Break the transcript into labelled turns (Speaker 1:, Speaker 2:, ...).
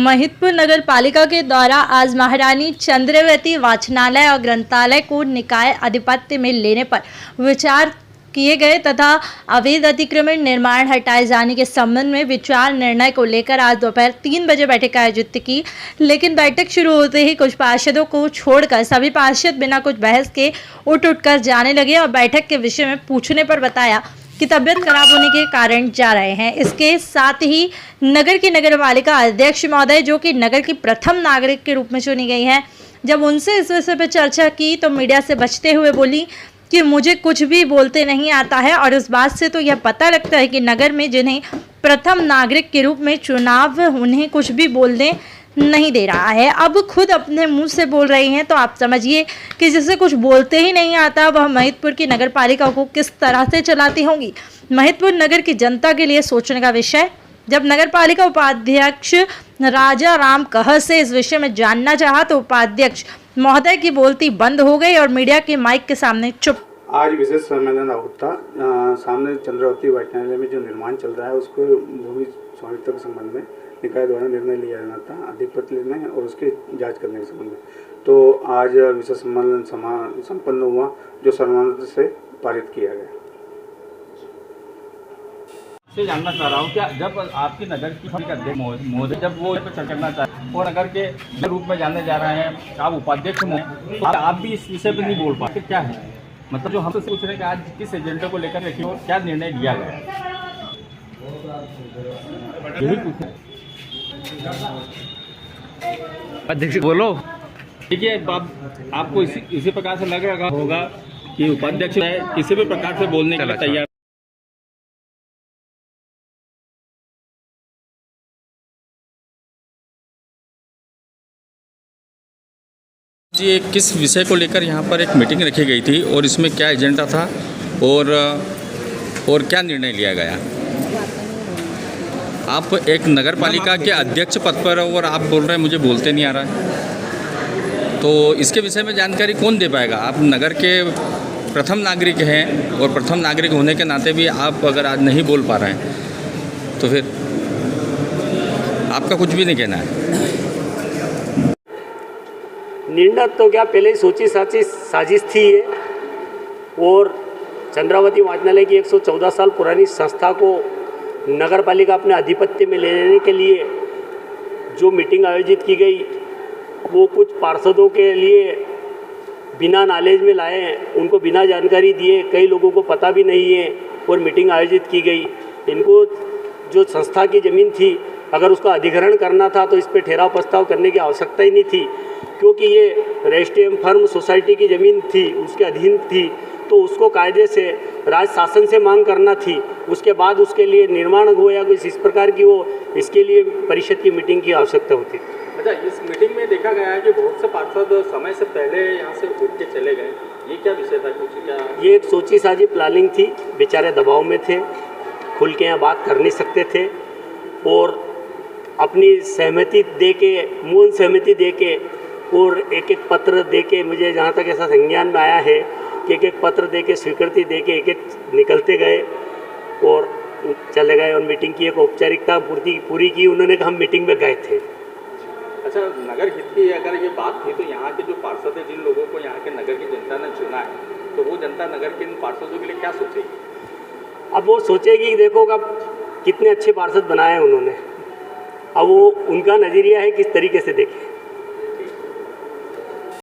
Speaker 1: महिदपुर नगर पालिका के द्वारा आज महारानी चंद्रवती वाचनालय और ग्रंथालय को निकाय आधिपत्य में लेने पर विचार किए गए तथा अवैध अतिक्रमण निर्माण हटाए जाने के संबंध में विचार निर्णय को लेकर आज दोपहर 3 बजे बैठक आयोजित की। लेकिन बैठक शुरू होते ही कुछ पार्षदों को छोड़कर सभी पार्षद बिना कुछ बहस के उठकर जाने लगे और बैठक के विषय में पूछने पर बताया कि तबियत खराब होने के कारण जा रहे हैं। इसके साथ ही नगर की नगर पालिका अध्यक्ष महोदय, जो कि नगर की प्रथम नागरिक के रूप में चुनी गई हैं, जब उनसे इस विषय पर चर्चा की तो मीडिया से बचते हुए बोली कि मुझे कुछ भी बोलते नहीं आता है और इस बात से तो यह पता लगता है कि नगर में जिन्हें प्रथम नागरिक के रूप में चुनाव उन्हें कुछ भी बोलने नहीं दे रहा है। अब खुद अपने मुंह से बोल रही हैं, तो आप समझिए कि जिसे कुछ बोलते ही नहीं आता वह महिदपुर की नगर पालिका को किस तरह से चलाती होंगी। महिदपुर नगर की जनता के लिए सोचने का विषय। जब नगर पालिका उपाध्यक्ष राजा राम कहर से इस विषय में जानना चाहा तो उपाध्यक्ष महोदय की बोलती बंद हो गई और मीडिया के माइक के सामने चुप।
Speaker 2: आज विशेष सम्मेलन था। सामने चंद्रावती वाचनालय में जो निर्माण चल रहा है उसको भूमि स्वामित्व के संबंध में निकाय द्वारा निर्णय लिया जाना था, आधिपत्य लेने और उसकी जांच करने के संबंध में। तो आज विशेष सम्मेलन संपन्न हुआ जो सर्वानुमति से पारित किया गया।
Speaker 3: से जानना चाह रहा हूँ क्या जब आपकी नगर की अध्यक्ष महोदय जब वो चर्चा करना चाहते और नगर के रूप में जानने जा रहे हैं, आप उपाध्यक्ष तो आप भी इस विषय पर नहीं बोल पाते, क्या है मतलब जो हमसे पूछ रहे हैं कि आज किस एजेंडे को लेकर रखिए और क्या निर्णय लिया गया, यही पूछे। अध्यक्ष बोलो। देखिए आपको इसी प्रकार से लग रहा होगा कि उपाध्यक्ष है किसी भी प्रकार से बोलने के लिए तैयार। ये किस विषय को लेकर यहाँ पर एक मीटिंग रखी गई थी और इसमें क्या एजेंडा था और क्या निर्णय लिया गया। आप एक नगर पालिका के अध्यक्ष पद पर और आप बोल रहे हैं मुझे बोलते नहीं आ रहा है, तो इसके विषय में जानकारी कौन दे पाएगा। आप नगर के प्रथम नागरिक हैं और प्रथम नागरिक होने के नाते भी आप अगर आज नहीं बोल पा रहे हैं तो फिर आपका कुछ भी नहीं कहना है।
Speaker 4: निर्णय तो क्या पहले ही सोची साजिश थी ये, और चंद्रावती वाचनालय की 114 साल पुरानी संस्था को नगर पालिका अपने आधिपत्य में ले लेने के लिए जो मीटिंग आयोजित की गई वो कुछ पार्षदों के लिए बिना नॉलेज में लाए हैं, उनको बिना जानकारी दिए, कई लोगों को पता भी नहीं है और मीटिंग आयोजित की गई। इनको जो संस्था की ज़मीन थी अगर उसका अधिग्रहण करना था तो इस पर ठहराव प्रस्ताव करने की आवश्यकता ही नहीं थी, क्योंकि ये रजिस्ट्री फर्म सोसाइटी की ज़मीन थी, उसके अधीन थी, तो उसको कायदे से राज शासन से मांग करना थी। उसके बाद उसके लिए निर्माण हो या कुछ इस प्रकार की वो इसके लिए परिषद की मीटिंग की आवश्यकता होती।
Speaker 3: अच्छा, इस मीटिंग में देखा गया है कि बहुत से पार्षद समय से पहले यहाँ से उठ के चले गए, ये क्या विषय था, कुछ क्या?
Speaker 4: ये एक सोची साजी प्लानिंग थी, बेचारे दबाव में थे, खुल के यहाँ बात कर नहीं सकते थे और अपनी सहमति दे के, मौन सहमति दे के और एक एक पत्र दे के, मुझे जहाँ तक ऐसा संज्ञान में आया है कि एक एक पत्र दे के, स्वीकृति दे के एक एक निकलते गए और चले गए और मीटिंग की एक औपचारिकता पूरी की उन्होंने, हम मीटिंग में गए थे।
Speaker 3: अच्छा, नगर हित की अगर ये बात थी तो यहाँ के जो पार्षद है, जिन लोगों को यहाँ के नगर की जनता ने चुना है, तो वो जनता नगर के इन पार्षदों के लिए क्या सोचेगी?
Speaker 4: अब वो सोचेगी, देखो अब कितने अच्छे पार्षद बनाए उन्होंने, अब वो उनका नज़रिया है किस तरीके से देखें।